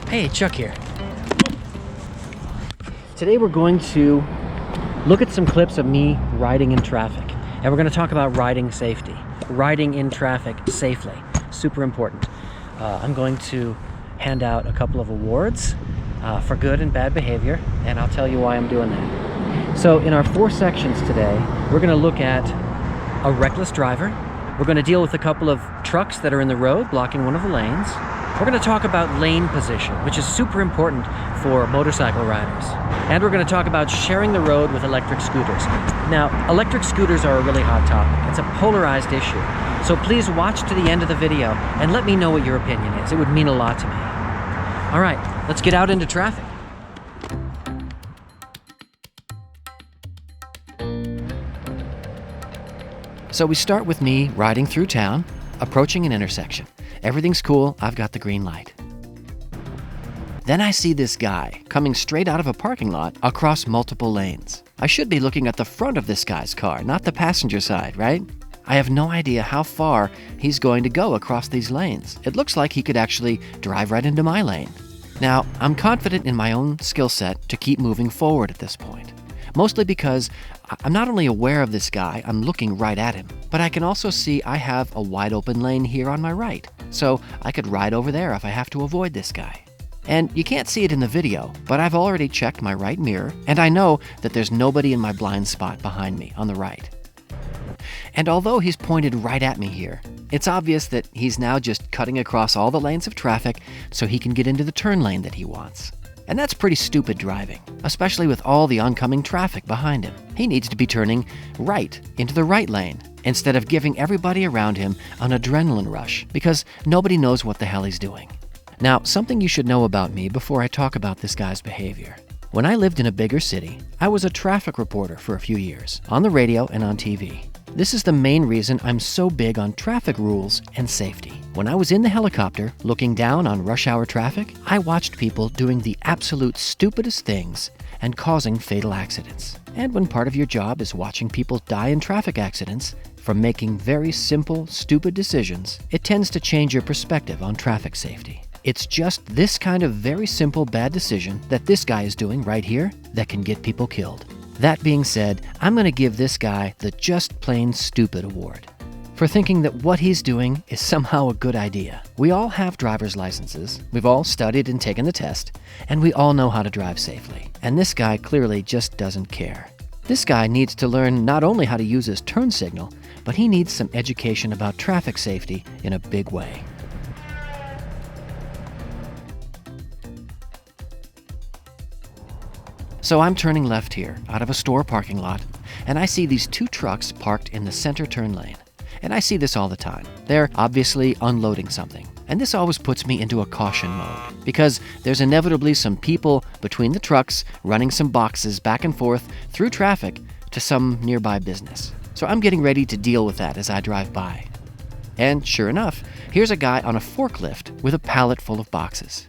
Hey, Chuck here. Today we're going to look at some clips of me riding in traffic. And we're going to talk about riding safety. Riding in traffic safely. Super important. I'm going to hand out a couple of awards for good and bad behavior, and I'll tell you why I'm doing that. So in our 4 sections today, we're going to look at a reckless driver. We're going to deal with a couple of trucks that are in the road blocking one of the lanes. We're going to talk about lane position, which is super important for motorcycle riders. And we're going to talk about sharing the road with electric scooters. Now, electric scooters are a really hot topic. It's a polarized issue. So please watch to the end of the video and let me know what your opinion is. It would mean a lot to me. All right, let's get out into traffic. So we start with me riding through town, approaching an intersection. Everything's cool, I've got the green light. Then I see this guy coming straight out of a parking lot across multiple lanes. I should be looking at the front of this guy's car, not the passenger side, right? I have no idea how far he's going to go across these lanes. It looks like he could actually drive right into my lane. Now, I'm confident in my own skill set to keep moving forward at this point. Mostly because I'm not only aware of this guy, I'm looking right at him, but I can also see I have a wide open lane here on my right. So I could ride over there if I have to avoid this guy. And you can't see it in the video, but I've already checked my right mirror, and I know that there's nobody in my blind spot behind me on the right. And although he's pointed right at me here, it's obvious that he's now just cutting across all the lanes of traffic so he can get into the turn lane that he wants. And that's pretty stupid driving, especially with all the oncoming traffic behind him. He needs to be turning right into the right lane instead of giving everybody around him an adrenaline rush because nobody knows what the hell he's doing. Now, something you should know about me before I talk about this guy's behavior. When I lived in a bigger city, I was a traffic reporter for a few years, on the radio and on TV. This is the main reason I'm so big on traffic rules and safety. When I was in the helicopter looking down on rush hour traffic, I watched people doing the absolute stupidest things and causing fatal accidents. And when part of your job is watching people die in traffic accidents from making very simple, stupid decisions, it tends to change your perspective on traffic safety. It's just this kind of very simple bad decision that this guy is doing right here that can get people killed. That being said, I'm going to give this guy the Just Plain Stupid award for thinking that what he's doing is somehow a good idea. We all have driver's licenses, we've all studied and taken the test, and we all know how to drive safely. And this guy clearly just doesn't care. This guy needs to learn not only how to use his turn signal, but he needs some education about traffic safety in a big way. So I'm turning left here, out of a store parking lot, and I see these 2 trucks parked in the center turn lane. And I see this all the time. They're obviously unloading something. And this always puts me into a caution mode, because there's inevitably some people between the trucks running some boxes back and forth through traffic to some nearby business. So I'm getting ready to deal with that as I drive by. And sure enough, here's a guy on a forklift with a pallet full of boxes.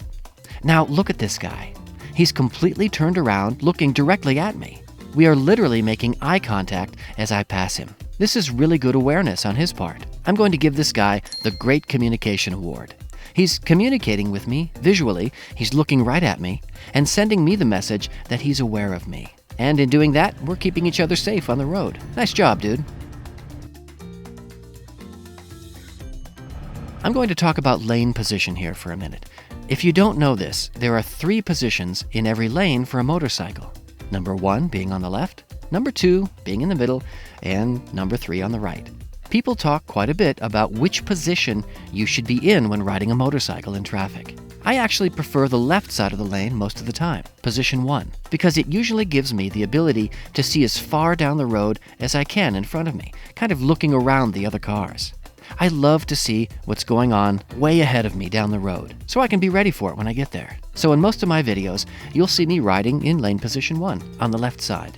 Now look at this guy. He's completely turned around, looking directly at me. We are literally making eye contact as I pass him. This is really good awareness on his part. I'm going to give this guy the Great Communication Award. He's communicating with me visually, he's looking right at me, and sending me the message that he's aware of me. And in doing that, we're keeping each other safe on the road. Nice job, dude. I'm going to talk about lane position here for a minute. If you don't know this, there are 3 positions in every lane for a motorcycle. Number 1 being on the left, number 2 being in the middle, and number 3 on the right. People talk quite a bit about which position you should be in when riding a motorcycle in traffic. I actually prefer the left side of the lane most of the time, position 1, because it usually gives me the ability to see as far down the road as I can in front of me, kind of looking around the other cars. I love to see what's going on way ahead of me down the road, so I can be ready for it when I get there. So in most of my videos, you'll see me riding in lane position 1, on the left side.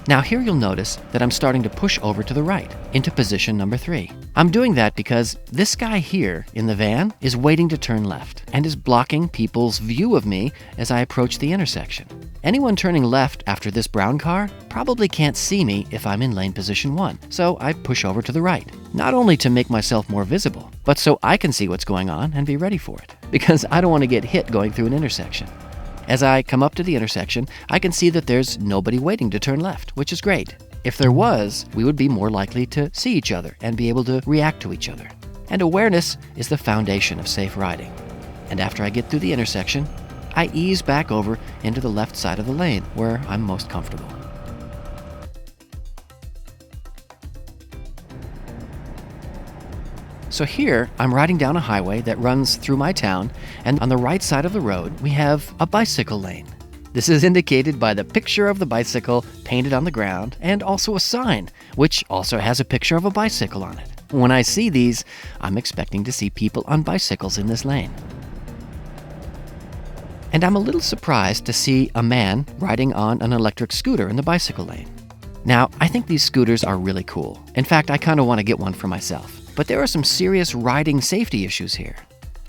Now here you'll notice that I'm starting to push over to the right, into position number 3. I'm doing that because this guy here in the van is waiting to turn left and is blocking people's view of me as I approach the intersection. Anyone turning left after this brown car probably can't see me if I'm in lane position 1, so I push over to the right, not only to make myself more visible, but so I can see what's going on and be ready for it, because I don't want to get hit going through an intersection. As I come up to the intersection, I can see that there's nobody waiting to turn left, which is great. If there was, we would be more likely to see each other and be able to react to each other. And awareness is the foundation of safe riding. And after I get through the intersection, I ease back over into the left side of the lane where I'm most comfortable. So here, I'm riding down a highway that runs through my town, and on the right side of the road, we have a bicycle lane. This is indicated by the picture of the bicycle painted on the ground, and also a sign, which also has a picture of a bicycle on it. When I see these, I'm expecting to see people on bicycles in this lane. And I'm a little surprised to see a man riding on an electric scooter in the bicycle lane. Now, I think these scooters are really cool. In fact, I kind of want to get one for myself. But there are some serious riding safety issues here.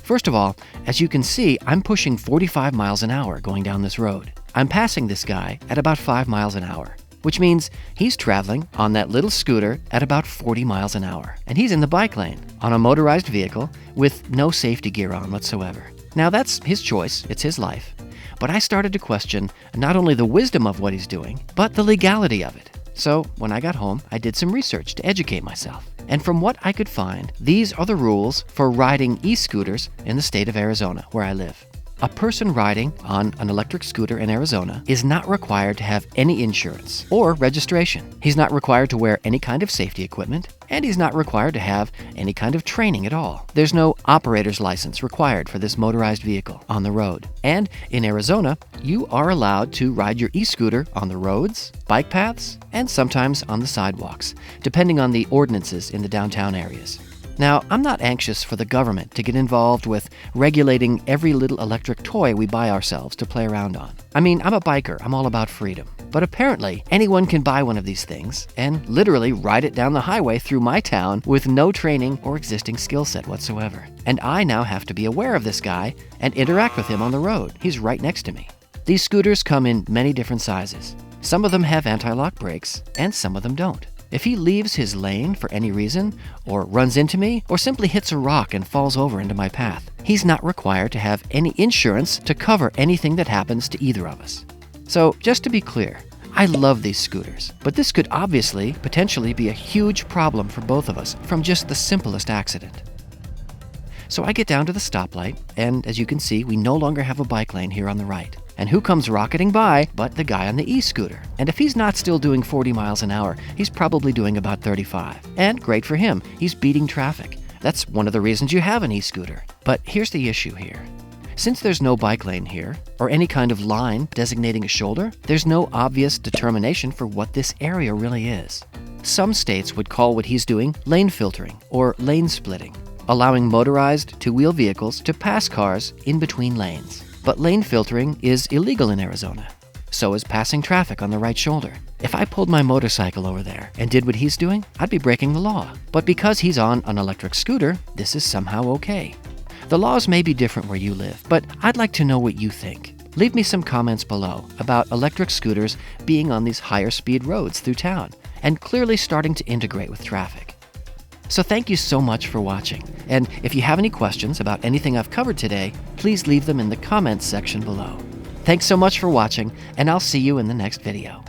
First of all, as you can see, I'm pushing 45 miles an hour going down this road. I'm passing this guy at about 5 miles an hour, which means he's traveling on that little scooter at about 40 miles an hour. And he's in the bike lane on a motorized vehicle with no safety gear on whatsoever. Now that's his choice, it's his life. But I started to question not only the wisdom of what he's doing, but the legality of it. So when I got home, I did some research to educate myself. And from what I could find, these are the rules for riding e-scooters in the state of Arizona, where I live. A person riding on an electric scooter in Arizona is not required to have any insurance or registration. He's not required to wear any kind of safety equipment, and he's not required to have any kind of training at all. There's no operator's license required for this motorized vehicle on the road. And in Arizona, you are allowed to ride your e-scooter on the roads, bike paths, and sometimes on the sidewalks, depending on the ordinances in the downtown areas. Now, I'm not anxious for the government to get involved with regulating every little electric toy we buy ourselves to play around on. I mean, I'm a biker, I'm all about freedom. But apparently, anyone can buy one of these things and literally ride it down the highway through my town with no training or existing skill set whatsoever. And I now have to be aware of this guy and interact with him on the road. He's right next to me. These scooters come in many different sizes. Some of them have anti-lock brakes, and some of them don't. If he leaves his lane for any reason, or runs into me, or simply hits a rock and falls over into my path, he's not required to have any insurance to cover anything that happens to either of us. So, just to be clear, I love these scooters, but this could obviously potentially be a huge problem for both of us from just the simplest accident. So I get down to the stoplight, and as you can see, we no longer have a bike lane here on the right. And who comes rocketing by but the guy on the e-scooter? And if he's not still doing 40 miles an hour, he's probably doing about 35. And great for him, he's beating traffic. That's one of the reasons you have an e-scooter. But here's the issue here. Since there's no bike lane here, or any kind of line designating a shoulder, there's no obvious determination for what this area really is. Some states would call what he's doing lane filtering or lane splitting, allowing motorized two-wheel vehicles to pass cars in between lanes. But lane filtering is illegal in Arizona. So is passing traffic on the right shoulder. If I pulled my motorcycle over there and did what he's doing, I'd be breaking the law. But because he's on an electric scooter, this is somehow okay. The laws may be different where you live, but I'd like to know what you think. Leave me some comments below about electric scooters being on these higher speed roads through town and clearly starting to integrate with traffic. So thank you so much for watching, and if you have any questions about anything I've covered today, please leave them in the comments section below. Thanks so much for watching, and I'll see you in the next video.